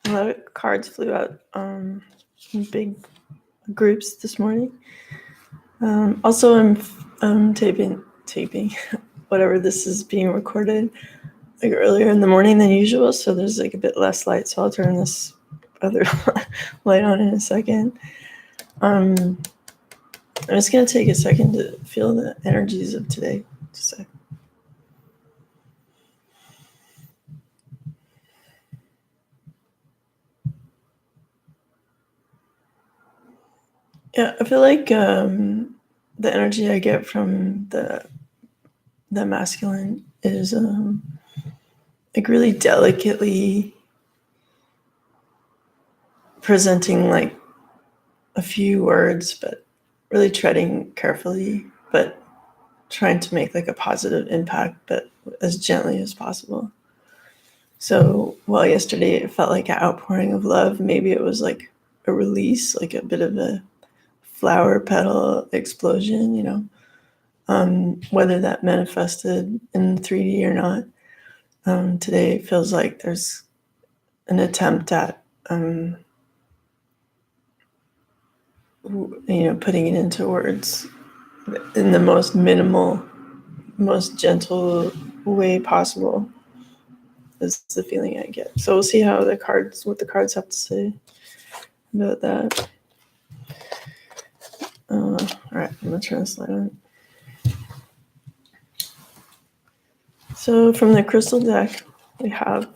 A lot of cards flew out in big groups this morning. Also, I'm taping whatever this is being recorded like earlier in the morning than usual, so there's like a bit less light. So I'll turn this other light on in a second. I'm just gonna take a second to feel the energies of today. Just a sec. Yeah, I feel like the energy I get from the masculine is like really delicately presenting like a few words, but really treading carefully, but trying to make like a positive impact, but as gently as possible. So while yesterday it felt like an outpouring of love, maybe it was like a release, like a bit of a flower petal explosion, whether that manifested in 3D or not. Today it feels like there's an attempt at putting it into words in the most minimal, most gentle way possible is the feeling I get. So we'll see what the cards have to say about that. All right, I'm gonna turn this light on. So from the crystal deck, we have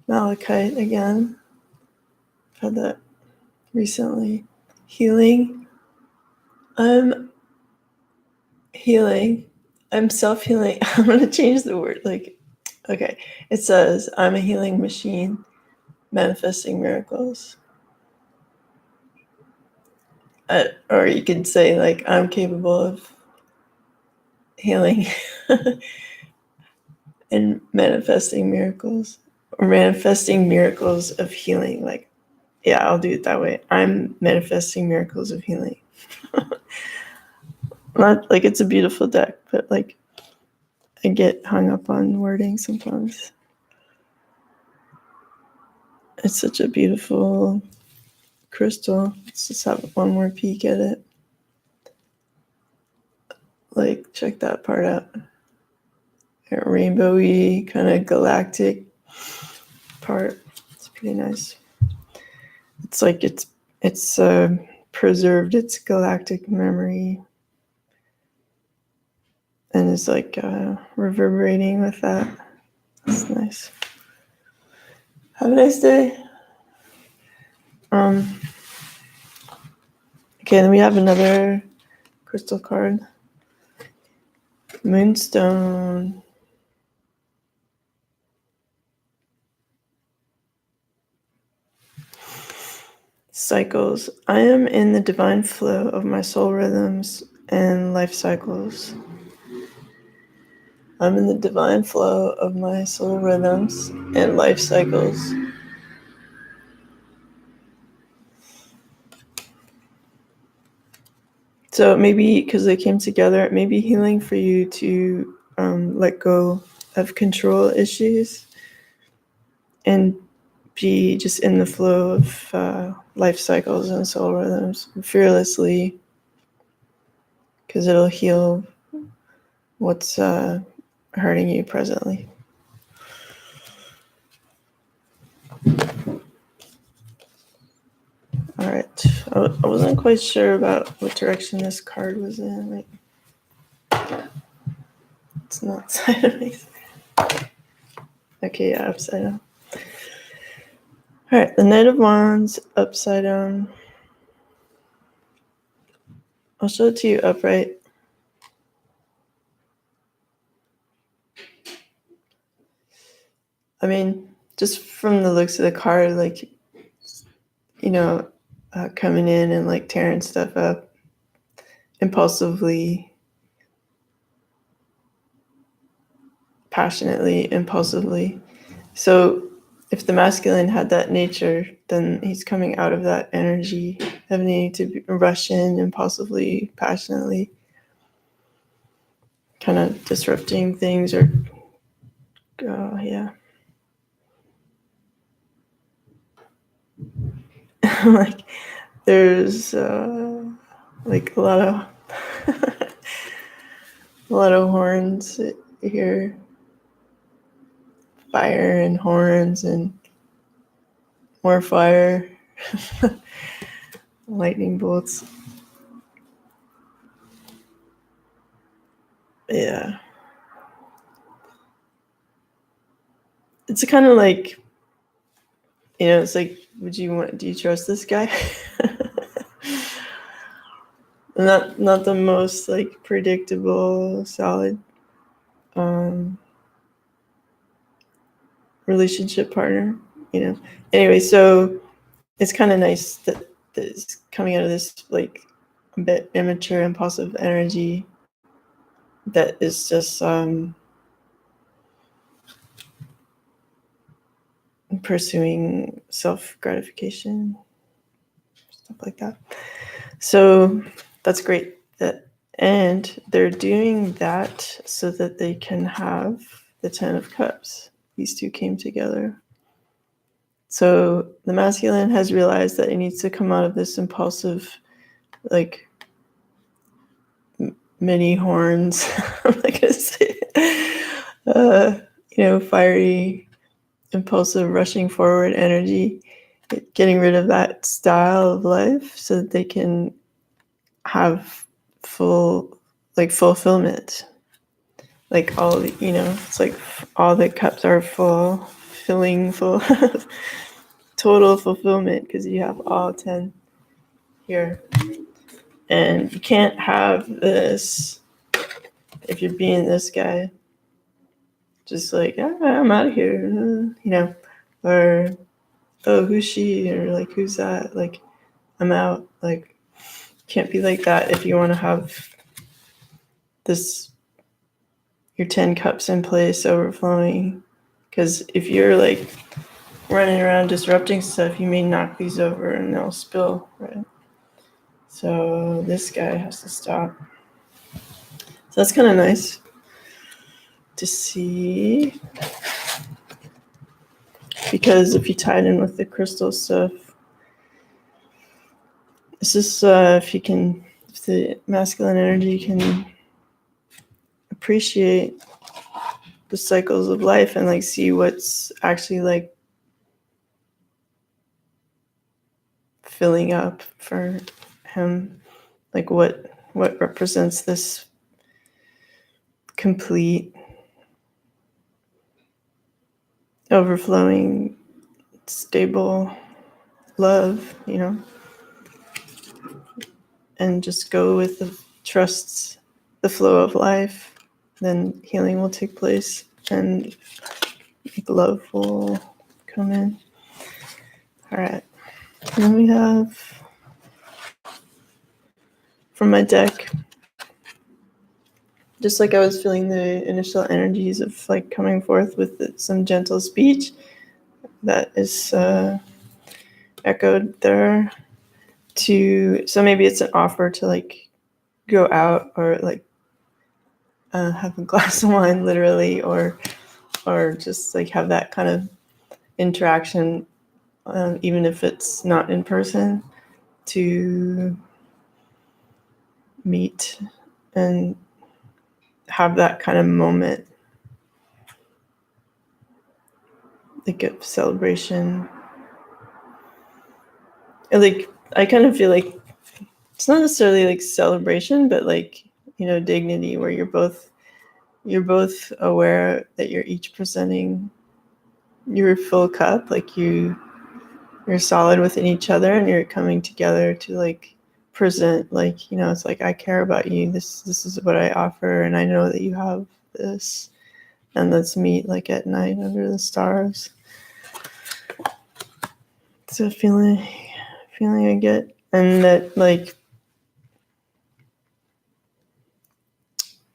malachite again. I've had that recently. Healing. I'm healing. I'm self-healing. I'm gonna change the word. Okay, it says I'm a healing machine, manifesting miracles. Or you could say like I'm capable of healing and manifesting miracles, or manifesting miracles of healing. Like, yeah, I'll do it that way. I'm manifesting miracles of healing. Not like it's a beautiful deck, but like I get hung up on wording sometimes. It's such a beautiful crystal. Let's just have one more peek at it. Like, check that part out. A rainbowy, kind of galactic part. It's pretty nice. It's like it's preserved its galactic memory, and it's like reverberating with that. It's nice. Have a nice day. Okay, then we have another crystal card. Moonstone. Cycles. I am in the divine flow of my soul rhythms and life cycles. I'm in the divine flow of my soul rhythms and life cycles. So maybe because they came together, it may be healing for you to let go of control issues and be just in the flow of life cycles and soul rhythms fearlessly, because it'll heal what's hurting you presently. All right, I wasn't quite sure about what direction this card was in. Wait. It's not sideways. Okay, yeah, upside down. All right, the Knight of Wands, upside down. I'll show it to you upright. I mean, just from the looks of the card, like, coming in and like tearing stuff up impulsively, passionately, impulsively. So if the masculine had that nature, then he's coming out of that energy of needing to rush in impulsively, passionately, kind of disrupting things, or yeah. like there's like a lot of a lot of horns here, fire and horns and more fire, lightning bolts. Yeah, it's kind of like, it's like, do you trust this guy? Not the most like predictable, solid relationship partner, Anyway, so it's kind of nice that it's coming out of this like a bit immature, impulsive energy that is just pursuing self-gratification, stuff like that. So that's great. And they're doing that so that they can have the 10 of Cups. These two came together. So the masculine has realized that it needs to come out of this impulsive, like, mini horns, I'm not gonna say fiery, impulsive, rushing forward energy, getting rid of that style of life so that they can have full, like, fulfillment. Like all, it's like all the cups are full, total fulfillment, because you have all 10 here. And you can't have this if you're being this guy, just like, I'm out of here, or, oh, who's she, or like, who's that, like, I'm out. Like, can't be like that if you want to have your 10 cups in place, overflowing. Because if you're like running around disrupting stuff, you may knock these over and they'll spill, right? So this guy has to stop. So that's kind of nice to see, because if you tie it in with the crystal stuff, it's just if the masculine energy can appreciate the cycles of life and like see what's actually like filling up for him, like what represents this complete, overflowing, stable love, and just go with trusts the flow of life, then healing will take place and love will come in. All right. And then we have from my deck, just like I was feeling the initial energies of like coming forth with some gentle speech that is echoed there, so maybe it's an offer to like go out or like have a glass of wine, literally, or just like have that kind of interaction, even if it's not in person, to meet and have that kind of moment, like a celebration. And like I kind of feel like it's not necessarily like celebration, but like, dignity, where you're both aware that you're each presenting your full cup, like you're solid within each other, and you're coming together to like present, like, it's like, I care about you, this is what I offer, and I know that you have this, and let's meet like at night under the stars. It's a feeling I get, and that like,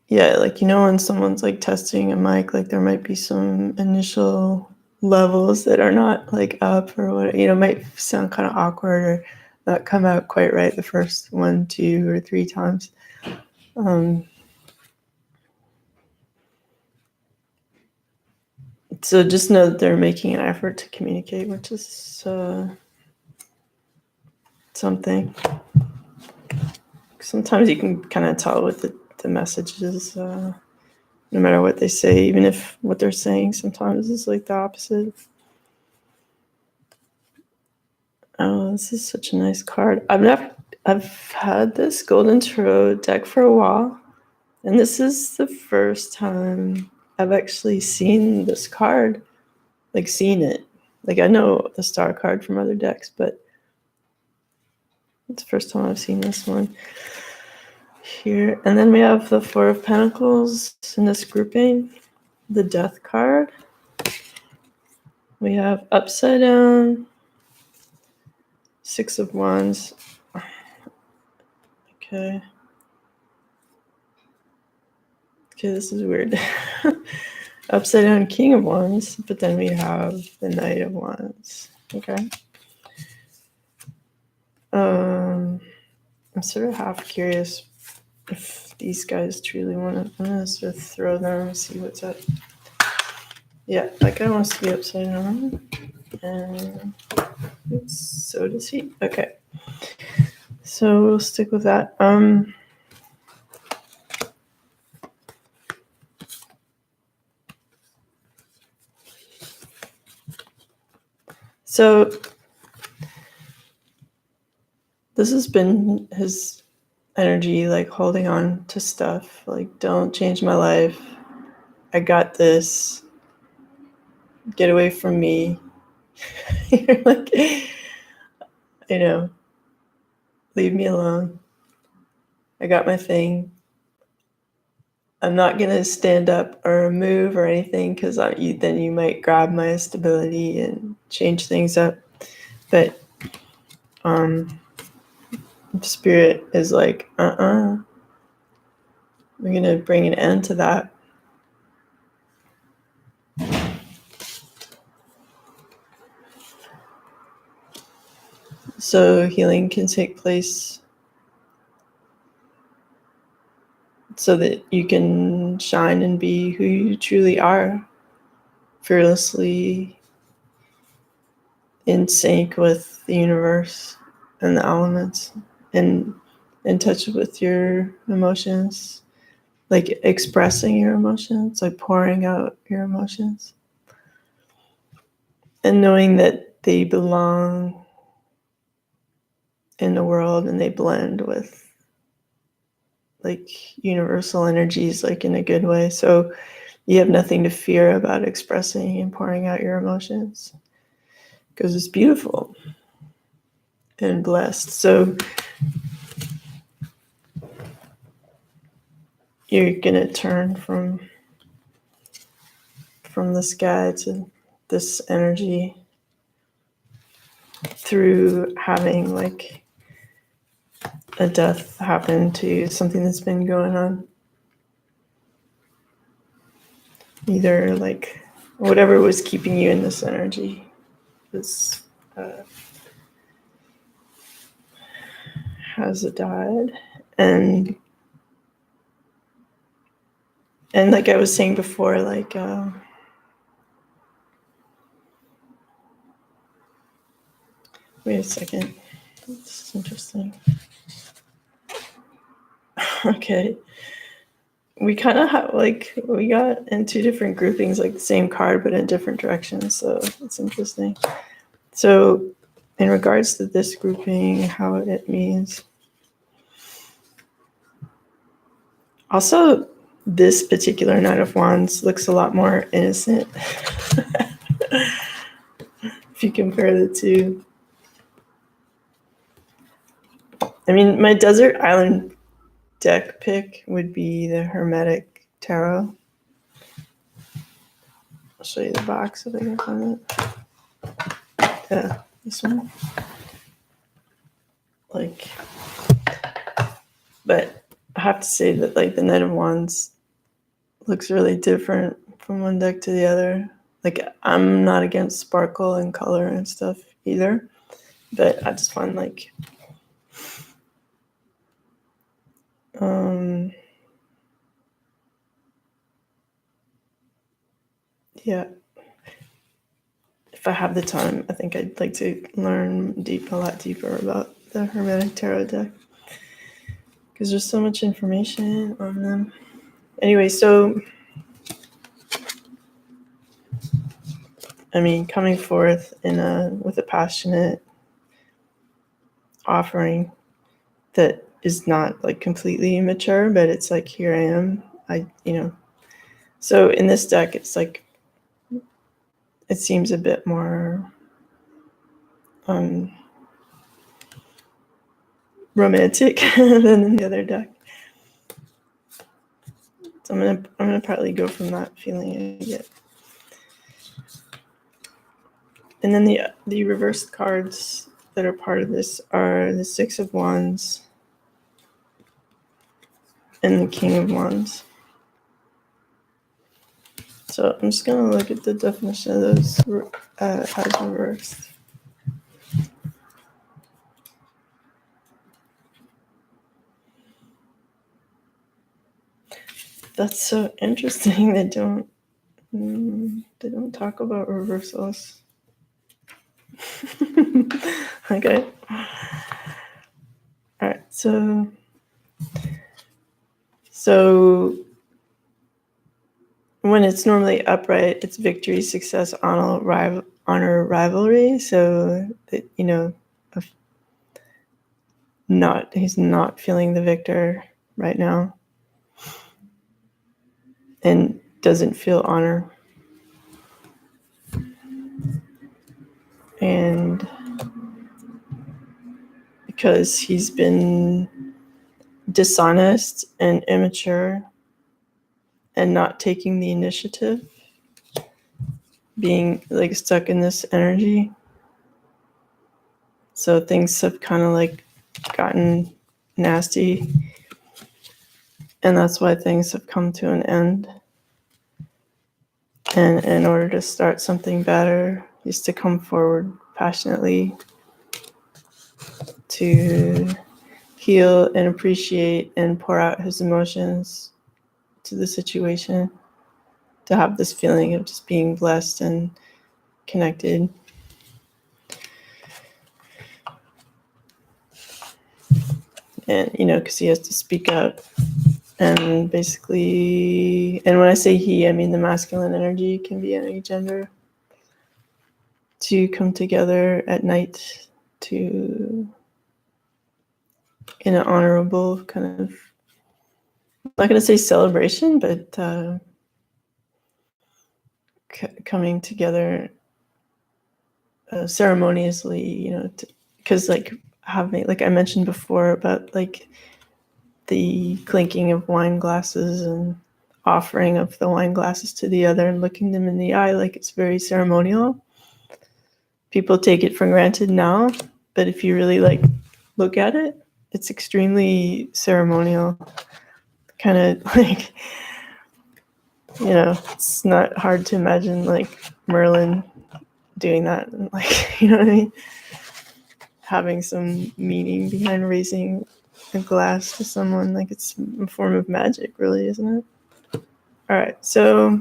yeah, like, when someone's like testing a mic, like there might be some initial levels that are not like up or what, might sound kind of awkward or not come out quite right the first 1, 2, or 3 times. So just know that they're making an effort to communicate, which is something. Sometimes you can kind of tell with the messages, no matter what they say, even if what they're saying sometimes is like the opposite. Oh, this is such a nice card. I've had this Golden Tarot deck for a while, and this is the first time I've actually seen this card, like seen it. Like I know the Star card from other decks, but it's the first time I've seen this one here. And then we have the Four of Pentacles in this grouping, the Death card. We have upside down, Six of Wands. Okay, this is weird. Upside down King of Wands, but then we have the Knight of Wands. Okay. I'm sort of half curious if these guys truly want to. I'm gonna sort of throw them and see what's up. Yeah, that guy wants to be upside down, and so does he. Okay, so we'll stick with that. So this has been his energy, like holding on to stuff, like don't change my life. I got this. Get away from me. You're like, leave me alone. I got my thing. I'm not going to stand up or move or anything because then you might grab my stability and change things up. But Spirit is like, we're going to bring an end to that. So healing can take place so that you can shine and be who you truly are, fearlessly in sync with the universe and the elements, and in touch with your emotions, like expressing your emotions, like pouring out your emotions, and knowing that they belong in the world and they blend with like universal energies, like in a good way. So you have nothing to fear about expressing and pouring out your emotions because it's beautiful and blessed. So you're gonna turn from this guy to this energy through having like a death happen to something that's been going on. Either like whatever was keeping you in this energy was has died, and like I was saying before, like wait a second, this is interesting. Okay, we kind of have like we got in two different groupings, like the same card but in different directions, so it's interesting. So in regards to this grouping, how it means, also this particular Knight of Wands looks a lot more innocent if you compare the two. I mean, my desert island deck pick would be the Hermetic Tarot. I'll show you the box if I can find it. Yeah, this one. Like, but I have to say that like the Knight of Wands looks really different from one deck to the other. Like I'm not against sparkle and color and stuff either, but I just find like yeah, if I have the time, I think I'd like to learn a lot deeper about the Hermetic Tarot deck because there's so much information on them. Anyway, so I mean, coming forth with a passionate offering that is not like completely immature, but it's like, here I am. So in this deck, it's like, it seems a bit more romantic than in the other deck. So I'm gonna partly go from that feeling I get. And then the reversed cards that are part of this are the Six of Wands and the King of Wands. So I'm just gonna look at the definition of those as reversed. That's so interesting. They don't talk about reversals. Okay. All right. So when it's normally upright, it's victory, success, honor, rivalry. So that, he's not feeling the victor right now, and doesn't feel honor. And because he's been dishonest and immature and not taking the initiative, being like stuck in this energy. So things have kind of like gotten nasty, and that's why things have come to an end. And in order to start something better, is to come forward passionately to heal and appreciate and pour out his emotions to the situation, to have this feeling of just being blessed and connected. And, because he has to speak out. And basically, and when I say he, I mean the masculine energy can be any gender, to come together at night in an honorable kind of, I'm not going to say celebration, but coming together ceremoniously, because like having, like I mentioned before about like the clinking of wine glasses and offering of the wine glasses to the other and looking them in the eye, like it's very ceremonial. People take it for granted now, but if you really like look at it, it's extremely ceremonial. Kind of like, it's not hard to imagine like Merlin doing that, and like, you know what I mean? Having some meaning behind raising a glass to someone, like it's a form of magic, really, isn't it? All right, so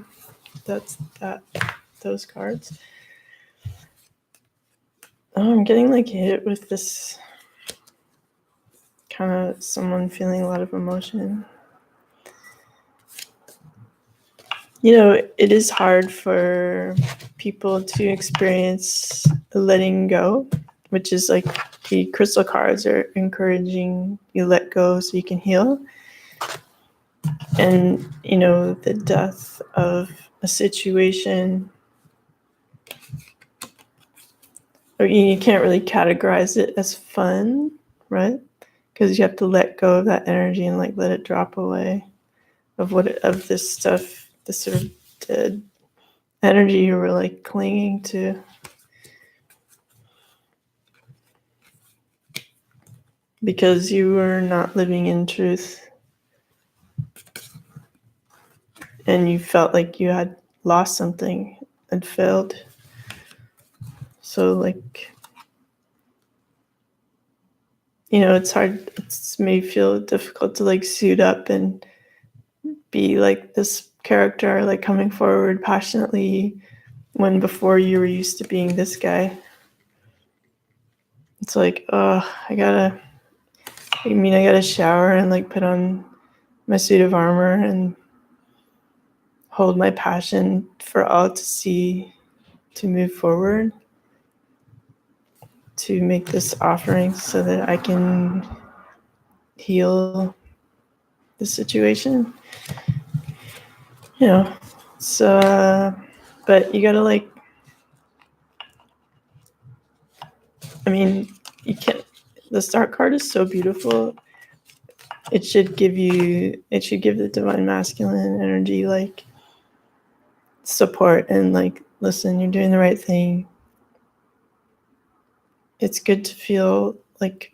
that's that. Those cards. Oh, I'm getting like hit with this kind of someone feeling a lot of emotion. It is hard for people to experience letting go, which is like the crystal cards are encouraging you let go so you can heal. And, the death of a situation, or you can't really categorize it as fun, right? Because you have to let go of that energy and like let it drop away of this stuff, this sort of dead energy you were like clinging to. Because you were not living in truth. And you felt like you had lost something and failed. So like, it's hard, it may feel difficult to like suit up and be like this character, like coming forward passionately when before you were used to being this guy. it's like, I gotta shower and like put on my suit of armor and hold my passion for all to see, to move forward, to make this offering so that I can heal the situation. So, but you gotta like, you can't, the Star card is so beautiful. It should give the divine masculine energy like support and like, listen, you're doing the right thing. It's good to feel like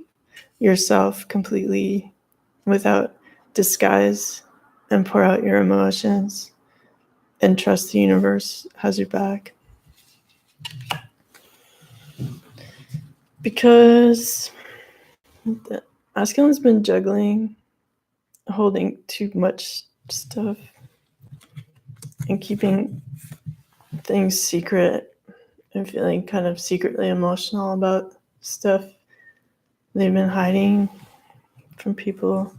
yourself completely without disguise and pour out your emotions and trust the universe has your back. Because the masculine's been juggling, holding too much stuff and keeping things secret and feeling kind of secretly emotional about stuff they've been hiding from people.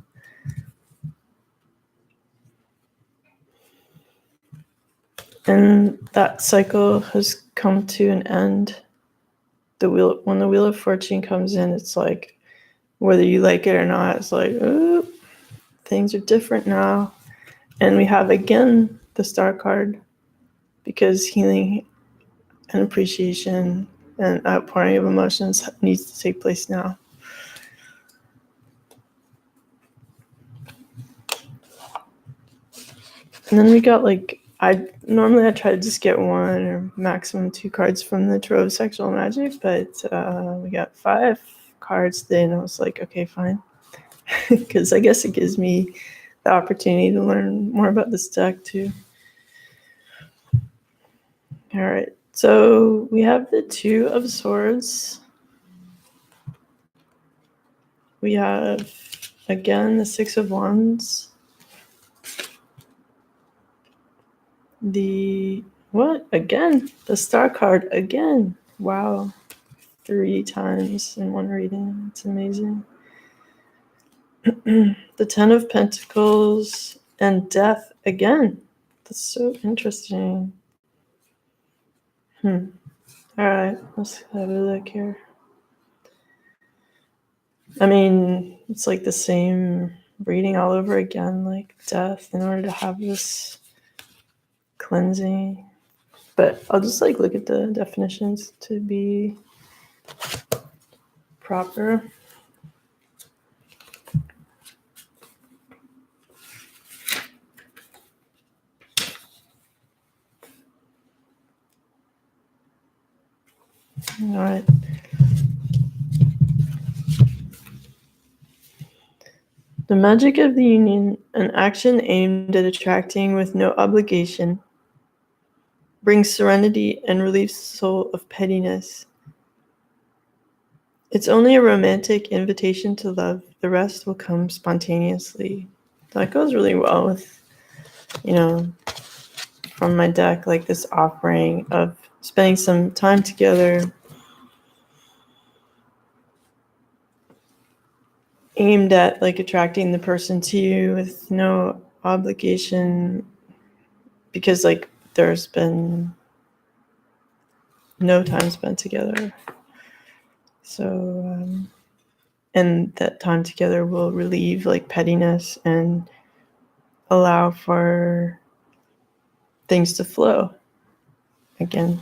And that cycle has come to an end. When the Wheel of Fortune comes in, it's like, whether you like it or not, it's like, oh, things are different now. And we have again the Star card, because healing and appreciation and outpouring of emotions needs to take place now. And then we got like, I try to just get one or maximum 2 cards from the Tarot of Sexual Magic, but we got 5 cards today, and I was like, okay, fine. Because I guess it gives me the opportunity to learn more about this deck too. All right, so we have the 2 of Swords. We have, again, the 6 of Wands. The Star card again. Wow. 3 times in one reading. It's amazing. The 10 of Pentacles and Death again. That's so interesting. All right, let's have a look here. It's like the same reading all over again, like death, in order to have this cleansing. But I'll just like look at the definitions to be proper. All right. The magic of the union, an action aimed at attracting with no obligation, brings serenity and relieves the soul of pettiness. It's only a romantic invitation to love. The rest will come spontaneously. That goes really well with, from my deck, like this offering of spending some time together, aimed at like attracting the person to you with no obligation, because like there's been no time spent together. So, and that time together will relieve like pettiness and allow for things to flow again.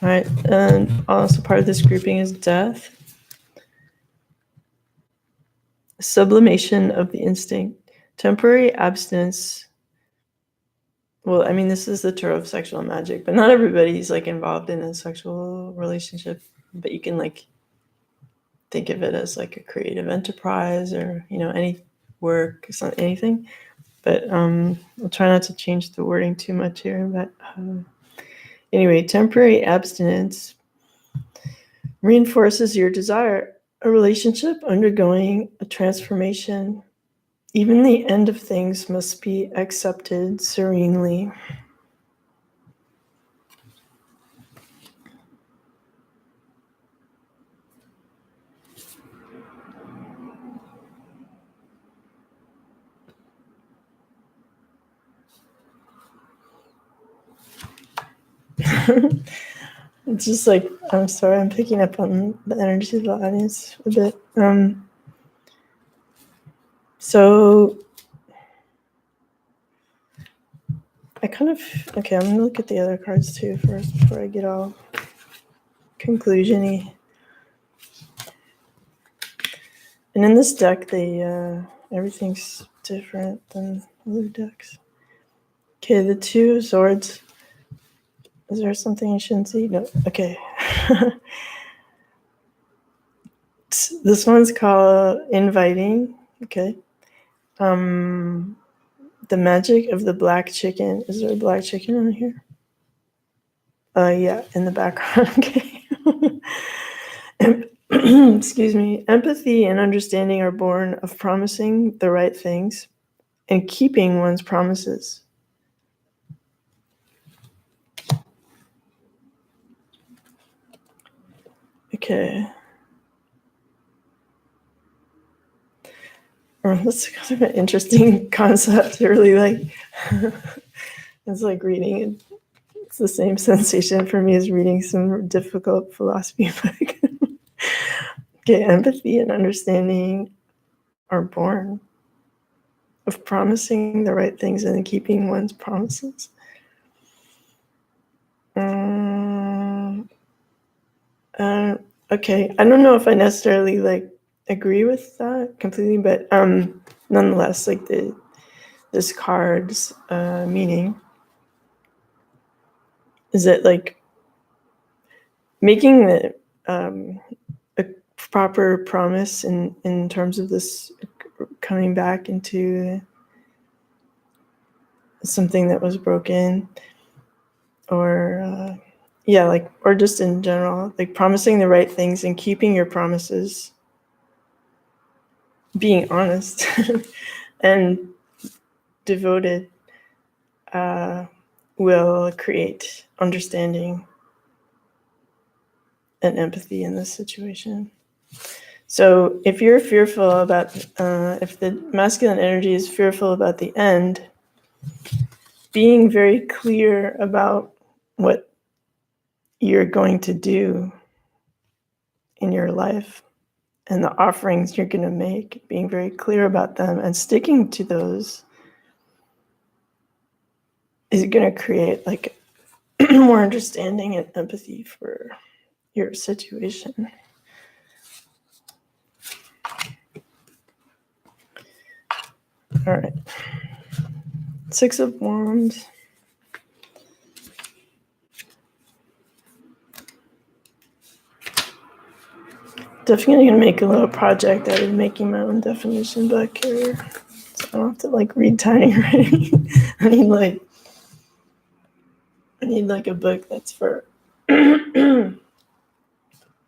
All right, and also part of this grouping is death. Sublimation of the instinct. Temporary abstinence. Well, this is the Tarot of Sexual Magic, but not everybody's like involved in a sexual relationship. But you can like think of it as like a creative enterprise, or any work, anything. But I'll try not to change the wording too much here. But anyway, temporary abstinence reinforces your desire. A relationship undergoing a transformation, Even the end of things must be accepted serenely. It's just like, I'm sorry, I'm picking up on the energy of the audience a bit. So I kind of, okay, I'm gonna look at the other cards too first before I get all conclusion-y. And in this deck, everything's different than other decks. Okay, the Two of Swords. Is there something you shouldn't see? No. Okay. This one's called Inviting. Okay. The magic of the black chicken. Is there a black chicken in here? Yeah, in the background. Okay. Excuse me. Empathy and understanding are born of promising the right things and keeping one's promises. Okay. That's kind of an interesting concept. Really like. It's like reading it. It's the same sensation for me as reading some difficult philosophy book. Okay, empathy and understanding are born of promising the right things and keeping one's promises. Okay, I don't know if I necessarily like agree with that completely, but nonetheless, like this card's meaning is that like making the a proper promise in terms of this coming back into something that was broken, or or just in general, like promising the right things and keeping your promises, being honest and devoted, will create understanding and empathy in this situation. So if you're fearful about, if the masculine energy is fearful about the end, being very clear about what you're going to do in your life and the offerings you're going to make, being very clear about them and sticking to those is going to create like more understanding and empathy for your situation. All right. Six of Wands. Definitely gonna make a little project out of making my own definition book here, so I don't have to like read tiny writing. I need like a book that's for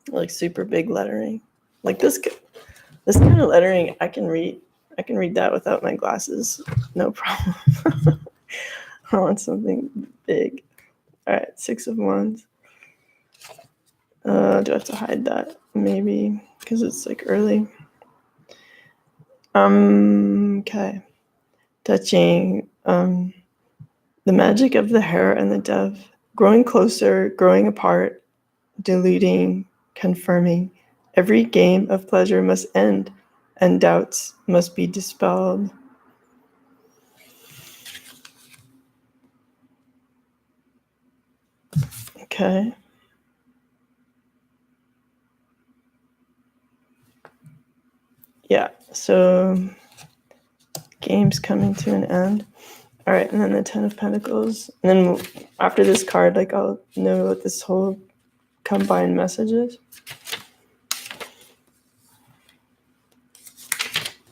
like super big lettering, like this kind of lettering. I can read that without my glasses, no problem. I want something big. All right, Six of Wands. Do I have to hide that? Maybe because it's like early. Okay. Touching the magic of the hare and the dove, growing closer, growing apart, deluding, confirming. Every game of pleasure must end, and doubts must be dispelled. Okay. Yeah, so game's coming to an end. All right, and then the Ten of Pentacles. And then after this card, like I'll know what this whole combined message is.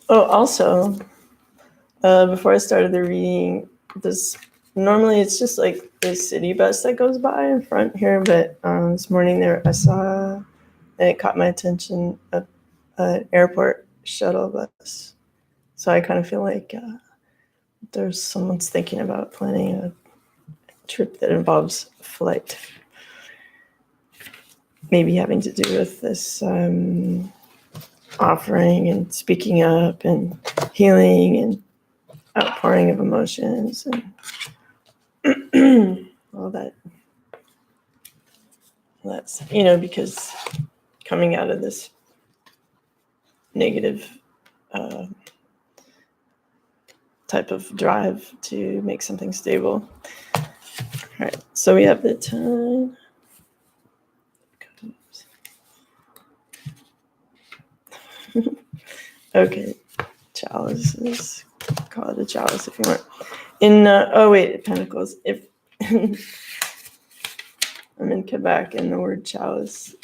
Oh, also, before I started the reading, normally it's just like the city bus that goes by in front here, but this morning I saw, and it caught my attention, an airport shuttle bus So I kind of feel like there's someone's thinking about planning a trip that involves flight, maybe having to do with this offering and speaking up and healing and outpouring of emotions and all that. That's, because coming out of this negative type of drive to make something stable. All right, so we have the time. Okay, chalices. Call it a chalice if you want. Pentacles. If I'm in Quebec, and the word chalice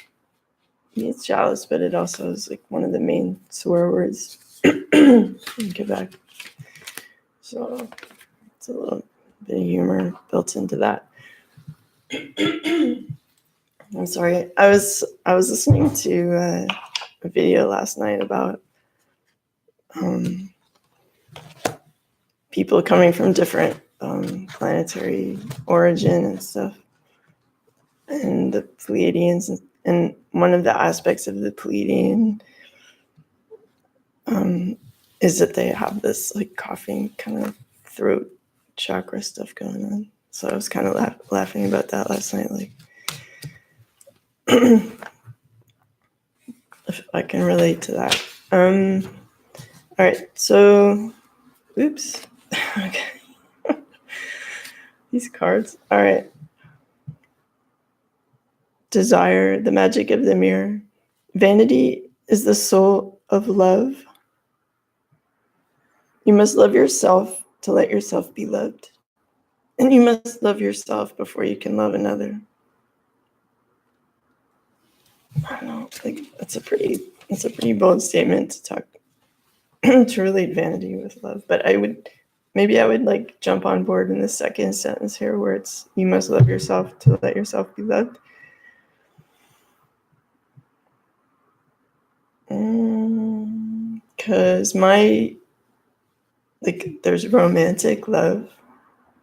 means chalice, but it also is like one of the main swear words in Quebec. So it's a little bit of humor built into that. I'm sorry. I was listening to a video last night about people coming from different planetary origin and stuff, and the Pleiadians, and one of the aspects of the Pleiadian is that they have this like coughing kind of throat chakra stuff going on. So I was kind of laughing about that last night, like if I can relate to that. All right, so oops. Okay. These cards. All right. Desire, the magic of the mirror. Vanity is the soul of love. You must love yourself to let yourself be loved. And you must love yourself before you can love another. I don't know, like that's a pretty bold statement to talk to relate vanity with love. But I would like jump on board in the second sentence here where it's you must love yourself to let yourself be loved. Because there's romantic love,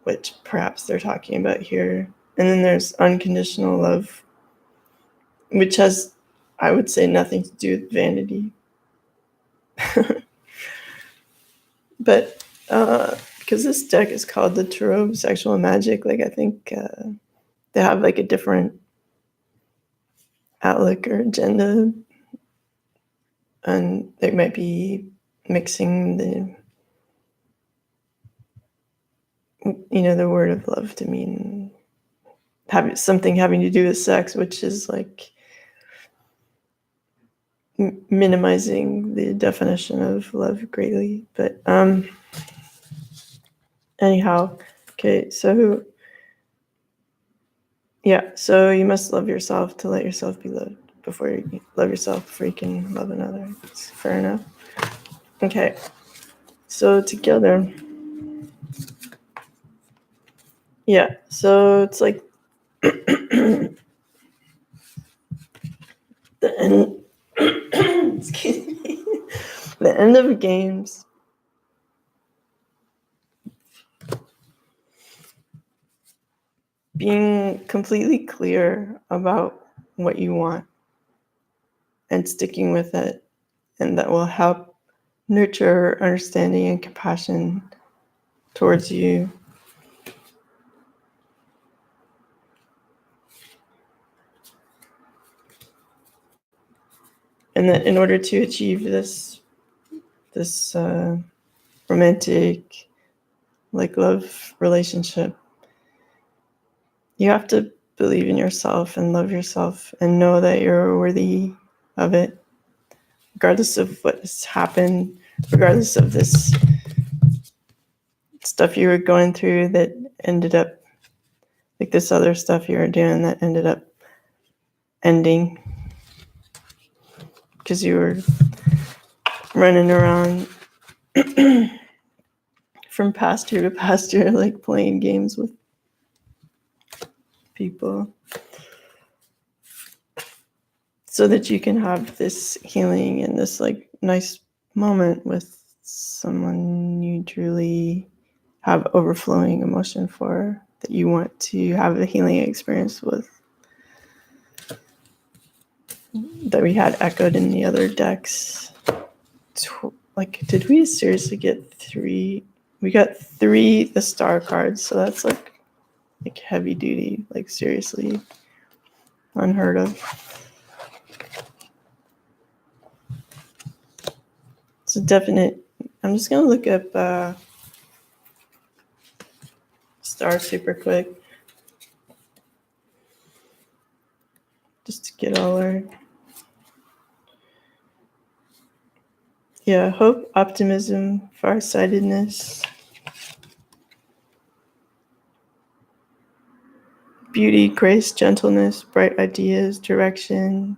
which perhaps they're talking about here. And then there's unconditional love, which has, I would say, nothing to do with vanity. But because this deck is called the Tarot of Sexual Magic, like I think they have like a different outlook or agenda, and they might be mixing the word of love to mean something having to do with sex, which is like minimizing the definition of love greatly. But anyhow, okay, so yeah, so you must love yourself to let yourself be loved before you love yourself before you can love another. It's fair enough. Okay, so together, yeah, so it's like the end. Excuse me. The end of games. Being completely clear about what you want and sticking with it, and that will help nurture understanding and compassion towards you. And that in order to achieve this romantic, like love relationship, you have to believe in yourself and love yourself and know that you're worthy of it, regardless of what has happened, regardless of this stuff you were going through that ended up, like this other stuff you were doing that ended up ending because you were running around from pasture to pasture, like playing games with people, so that you can have this healing and this like nice moment with someone you truly have overflowing emotion for, that you want to have a healing experience with, that we had echoed in the other decks. Like, did we seriously get 3? We got 3 the star cards, so that's like heavy duty, like seriously unheard of. It's a definite. I'm just gonna look up star super quick, just to get all our. Yeah, hope, optimism, farsightedness, beauty, grace, gentleness, bright ideas, direction,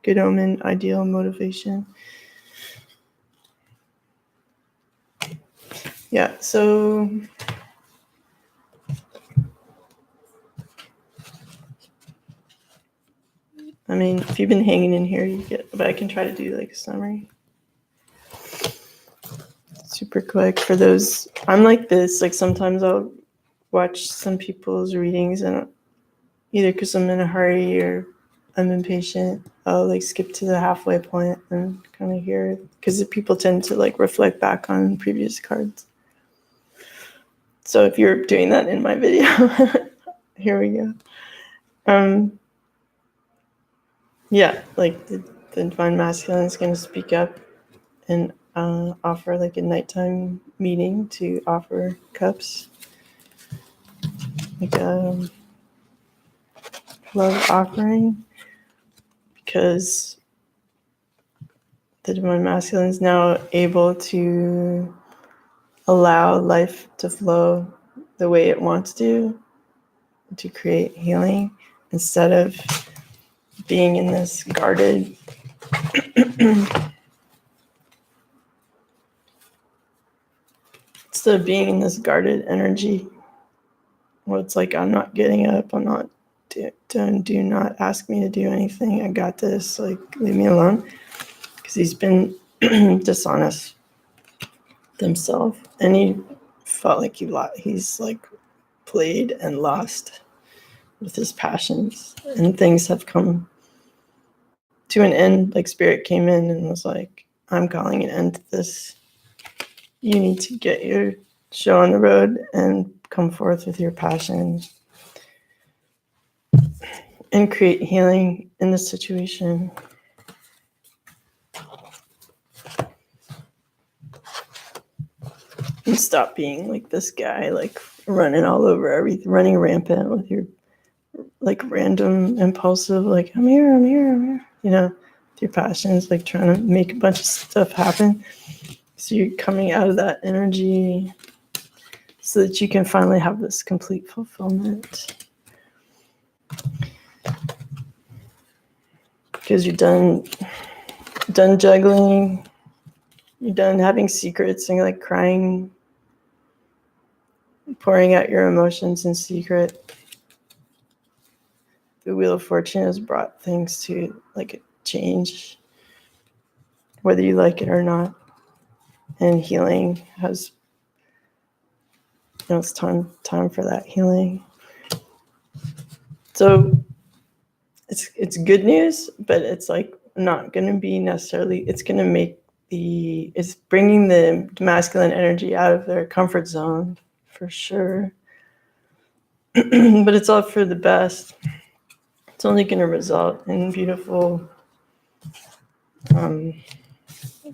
good omen, ideal, motivation. Yeah, so I mean, if you've been hanging in here, you get, but I can try to do like a summary. Super quick for those. I'm like this, like sometimes I'll watch some people's readings and either because I'm in a hurry or I'm impatient, I'll like skip to the halfway point and kind of hear, because people tend to like reflect back on previous cards. So if you're doing that in my video, here we go. Yeah, like the Divine Masculine is going to speak up and offer like a nighttime meeting to offer cups, like a love offering, because the Divine Masculine is now able to allow life to flow the way it wants to create healing, instead of being in this guarded energy where it's like, I'm not getting up, I'm not do not ask me to do anything, I got this, like leave me alone, because he's been dishonest himself, and he felt like he's like played and lost with his passions, and things have come to an end. Like Spirit came in and was like, I'm calling an end to this. You need to get your show on the road and come forth with your passion and create healing in the situation. And stop being like this guy, like running all over everything, running rampant with your like random impulsive, like I'm here, you know, with your passions, like trying to make a bunch of stuff happen. So you're coming out of that energy so that you can finally have this complete fulfillment. Because you're done juggling, you're done having secrets and like crying, pouring out your emotions in secret. The Wheel of Fortune has brought things to like a change, whether you like it or not. And healing has, it's time for that healing. So it's good news, but it's like not going to be necessarily, it's going to make it's bringing the masculine energy out of their comfort zone for sure. But it's all for the best. It's only going to result in beautiful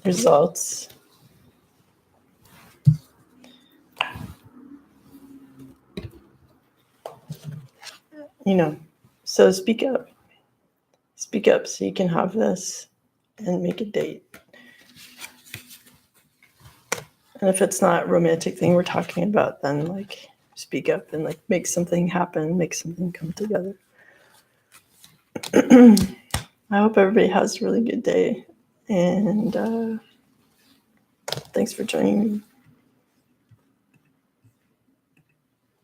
results. So speak up so you can have this and make a date. And if it's not a romantic thing we're talking about, then like speak up and like make something happen, make something come together. I hope everybody has a really good day, and thanks for joining me.